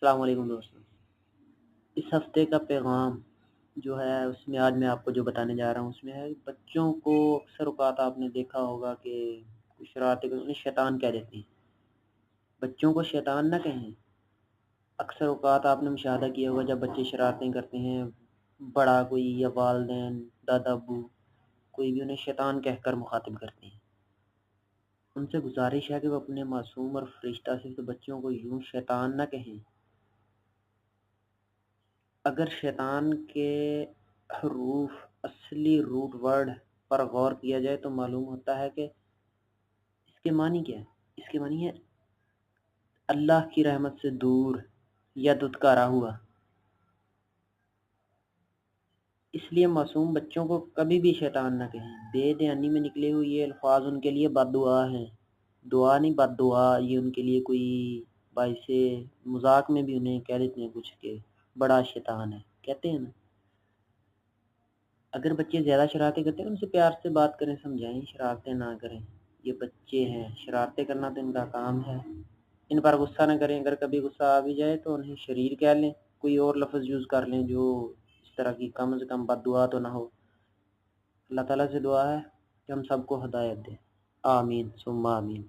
السلام علیکم دوستوں۔ اس ہفتے کا پیغام جو ہے اس میں آج میں آپ کو جو بتانے جا رہا ہوں اس میں ہے بچوں کو اکثر اوقات آپ نے دیکھا ہوگا کہ کچھ شرارتیں انہیں شیطان کہہ دیتے ہیں۔ بچوں کو شیطان نہ کہیں۔ اکثر اوقات آپ نے مشاہدہ کیا ہوگا جب بچے شرارتیں کرتے ہیں، بڑا کوئی یا والدین، دادا ابو کوئی بھی انہیں شیطان کہہ کر مخاطب کرتے ہیں۔ ان سے گزارش ہے کہ وہ اپنے معصوم اور فرشتہ سے بچوں کو یوں شیطان نہ کہیں۔ اگر شیطان کے حروف اصلی روٹ ورڈ پر غور کیا جائے تو معلوم ہوتا ہے کہ اس کے معنی کیا ہے۔ اس کے معنی ہے اللہ کی رحمت سے دور یا دھتکارا ہوا۔ اس لیے معصوم بچوں کو کبھی بھی شیطان نہ کہیں۔ بے دھیانی میں نکلے ہوئے یہ الفاظ ان کے لیے بد دعا ہیں۔ دعا نہیں، بد دعا۔ یہ ان کے لیے کوئی باعث مذاق میں بھی انہیں کہہ دیتے ہیں کچھ کہ بڑا شیطان ہے، کہتے ہیں نا۔ اگر بچے زیادہ شرارتیں کرتے ہیں ان سے پیار سے بات کریں، سمجھائیں، شرارتیں نہ کریں۔ یہ بچے ہیں، شرارتیں کرنا تو ان کا کام ہے۔ ان پر غصہ نہ کریں۔ اگر کبھی غصہ آ بھی جائے تو انہیں شریر کہہ لیں، کوئی اور لفظ یوز کر لیں جو اس طرح کی کم سے کم بد دعا تو نہ ہو۔ اللہ تعالیٰ سے دعا ہے کہ ہم سب کو ہدایت دے۔ آمین ثم آمین۔